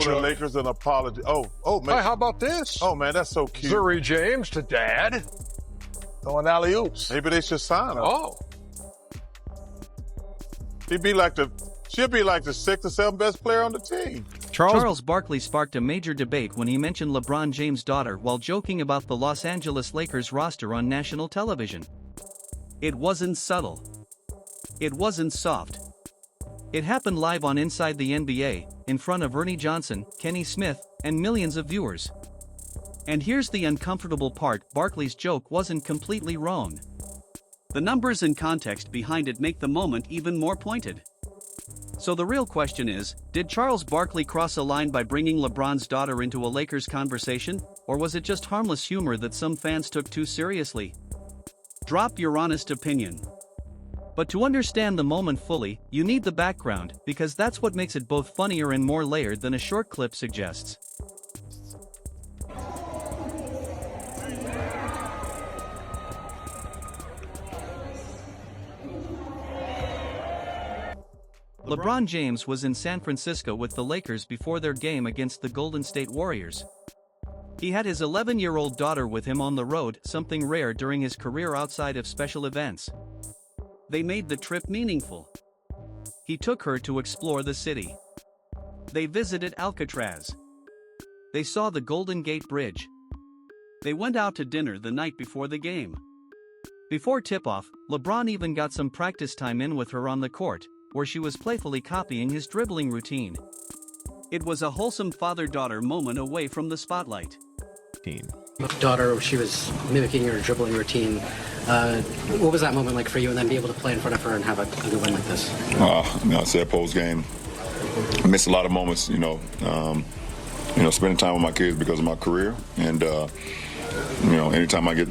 the Lakers an apology. Oh, man. Hey, how about this? Oh, man, that's so cute. Zuri James to Dad. Throwing alley-oops. Maybe they should sign her. Oh. She'll be like the 6th or 7th best player on the team. Charles Barkley sparked a major debate when he mentioned LeBron James' daughter while joking about the Los Angeles Lakers roster on national television. It wasn't subtle. It wasn't soft. It happened live on Inside the NBA, in front of Ernie Johnson, Kenny Smith, and millions of viewers. And here's the uncomfortable part: Barkley's joke wasn't completely wrong. The numbers and context behind it make the moment even more pointed. So the real question is, did Charles Barkley cross a line by bringing LeBron's daughter into a Lakers conversation, or was it just harmless humor that some fans took too seriously? Drop your honest opinion. But to understand the moment fully, you need the background, because that's what makes it both funnier and more layered than a short clip suggests. LeBron James was in San Francisco with the Lakers before their game against the Golden State Warriors. He had his 11-year-old daughter with him on the road, something rare during his career outside of special events. They made the trip meaningful. He took her to explore the city. They visited Alcatraz. They saw the Golden Gate Bridge. They went out to dinner the night before the game. Before tip-off, LeBron even got some practice time in with her on the court, where she was playfully copying his dribbling routine. It was a wholesome father-daughter moment away from the spotlight. Daughter, she was mimicking your dribbling routine. What was that moment like for you, and then be able to play in front of her and have a good win like this? I said post-game, I missed a lot of moments, spending time with my kids because of my career. And, anytime I get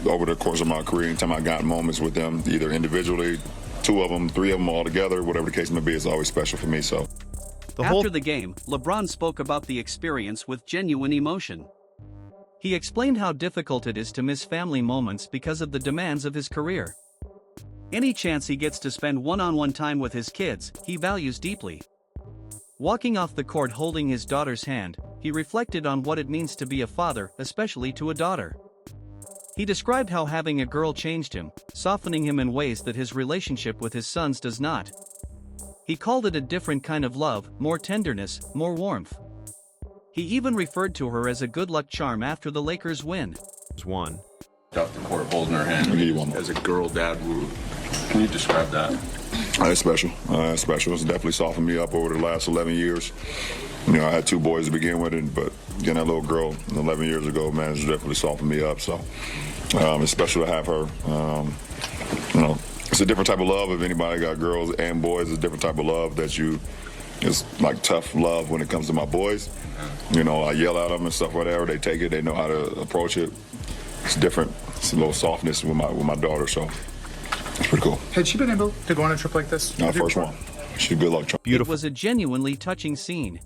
over the course of my career, anytime I got moments with them, either individually, 2 of them, 3 of them all together, whatever the case may be, it's always special for me. So, After the game, LeBron spoke about the experience with genuine emotion. He explained how difficult it is to miss family moments because of the demands of his career. Any chance he gets to spend one-on-one time with his kids, he values deeply. Walking off the court holding his daughter's hand, he reflected on what it means to be a father, especially to a daughter. He described how having a girl changed him, softening him in ways that his relationship with his sons does not. He called it a different kind of love, more tenderness, more warmth. He even referred to her as a good luck charm after the Lakers' win. One. Off the court holding her hand as a girl dad would. Can you describe that? It's special. It's special. It's definitely softened me up over the last 11 years. I had 2 boys to begin with, but getting that little girl 11 years ago, man, it's definitely softened me up. So it's special to have her. It's a different type of love. If anybody got girls and boys, it's a different type of love it's like tough love when it comes to my boys. I yell at them and stuff, whatever. They take it. They know how to approach it. It's different. It's a little softness with my daughter, so it's pretty cool. Had she been able to go on a trip like this? First one. She's good luck. It was a genuinely touching scene.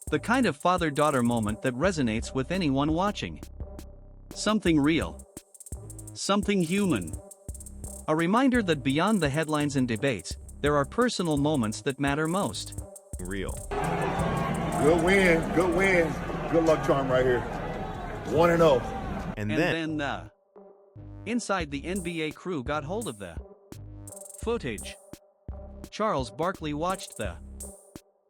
The kind of father-daughter moment that resonates with anyone watching. Something real. Something human. A reminder that beyond the headlines and debates, there are personal moments that matter most. Real. Good win. Good luck charm right here. 1-0. And then inside the NBA crew got hold of the footage. Charles Barkley watched the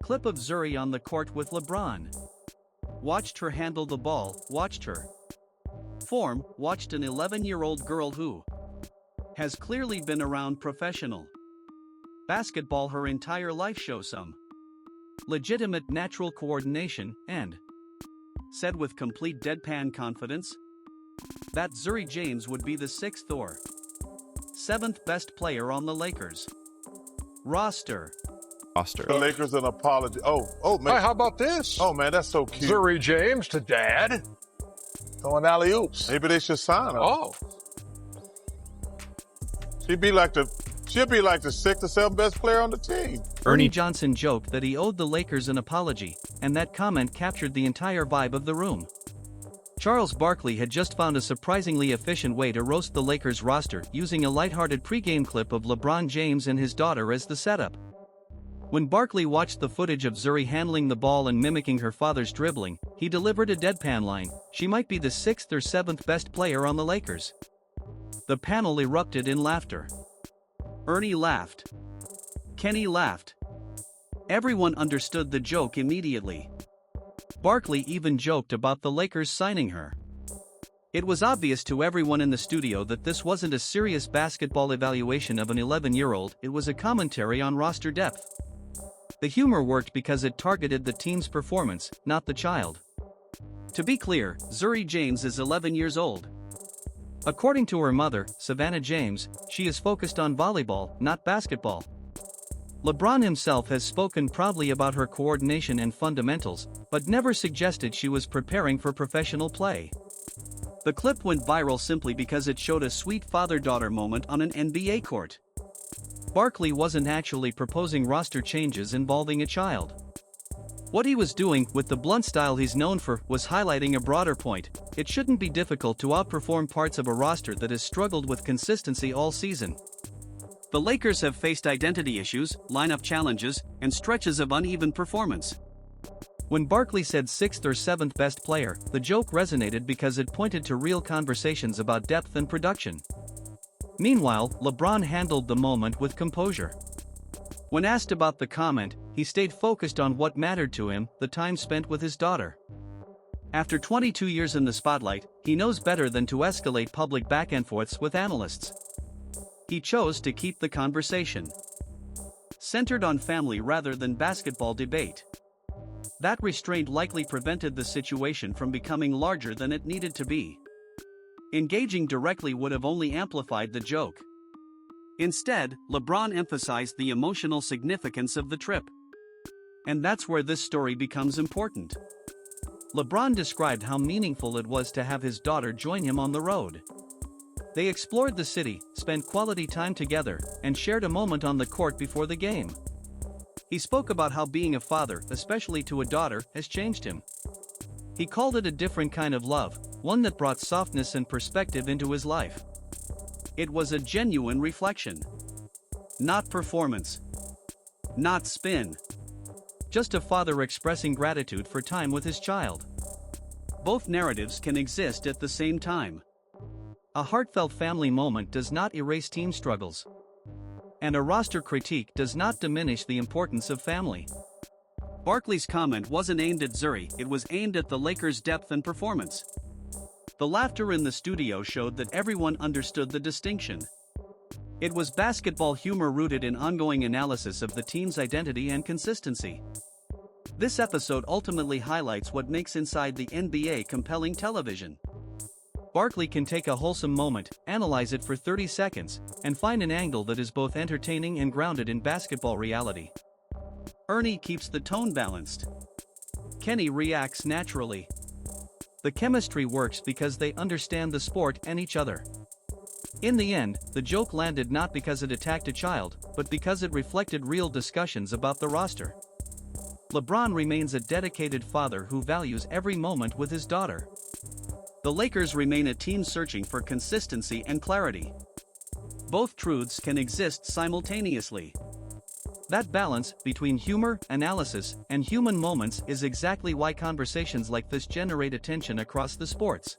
clip of Zuri on the court with LeBron. Watched her handle the ball, watched her form, watched an 11-year-old girl who has clearly been around professional basketball her entire life show some legitimate natural coordination, and said with complete deadpan confidence that Zuri James would be the 6th or 7th best player on the Lakers roster. The Lakers an apology. Oh, man. Hey, how about this? Oh, man, that's so cute. Zuri James to Dad. Throwing alley-oops. Maybe they should sign her. Oh. She'll be like the 6th or 7th best player on the team. Ernie Johnson joked that he owed the Lakers an apology, and that comment captured the entire vibe of the room. Charles Barkley had just found a surprisingly efficient way to roast the Lakers roster using a lighthearted pregame clip of LeBron James and his daughter as the setup. When Barkley watched the footage of Zuri handling the ball and mimicking her father's dribbling, he delivered a deadpan line: "She might be the 6th or 7th best player on the Lakers." The panel erupted in laughter. Ernie laughed. Kenny laughed. Everyone understood the joke immediately. Barkley even joked about the Lakers signing her. It was obvious to everyone in the studio that this wasn't a serious basketball evaluation of an 11-year-old, it was a commentary on roster depth. The humor worked because it targeted the team's performance, not the child. To be clear, Zuri James is 11 years old. According to her mother, Savannah James, she is focused on volleyball, not basketball. LeBron himself has spoken proudly about her coordination and fundamentals, but never suggested she was preparing for professional play. The clip went viral simply because it showed a sweet father-daughter moment on an NBA court. Barkley wasn't actually proposing roster changes involving a child. What he was doing, with the blunt style he's known for, was highlighting a broader point: it shouldn't be difficult to outperform parts of a roster that has struggled with consistency all season. The Lakers have faced identity issues, lineup challenges, and stretches of uneven performance. When Barkley said 6th or 7th best player, the joke resonated because it pointed to real conversations about depth and production. Meanwhile, LeBron handled the moment with composure. When asked about the comment, he stayed focused on what mattered to him: the time spent with his daughter. After 22 years in the spotlight, he knows better than to escalate public back-and-forths with analysts. He chose to keep the conversation centered on family rather than basketball debate. That restraint likely prevented the situation from becoming larger than it needed to be. Engaging directly would have only amplified the joke. Instead, LeBron emphasized the emotional significance of the trip. And that's where this story becomes important. LeBron described how meaningful it was to have his daughter join him on the road. They explored the city, spent quality time together, and shared a moment on the court before the game. He spoke about how being a father, especially to a daughter, has changed him. He called it a different kind of love, one that brought softness and perspective into his life. It was a genuine reflection. Not performance. Not spin. Just a father expressing gratitude for time with his child. Both narratives can exist at the same time. A heartfelt family moment does not erase team struggles. And a roster critique does not diminish the importance of family. Barkley's comment wasn't aimed at Zuri, it was aimed at the Lakers' depth and performance. The laughter in the studio showed that everyone understood the distinction. It was basketball humor rooted in ongoing analysis of the team's identity and consistency. This episode ultimately highlights what makes inside the NBA compelling television. Barkley can take a wholesome moment, analyze it for 30 seconds, and find an angle that is both entertaining and grounded in basketball reality. Ernie keeps the tone balanced. Kenny reacts naturally. The chemistry works because they understand the sport and each other. In the end, the joke landed not because it attacked a child, but because it reflected real discussions about the roster. LeBron remains a dedicated father who values every moment with his daughter. The Lakers remain a team searching for consistency and clarity. Both truths can exist simultaneously. That balance between humor, analysis, and human moments is exactly why conversations like this generate attention across the sports.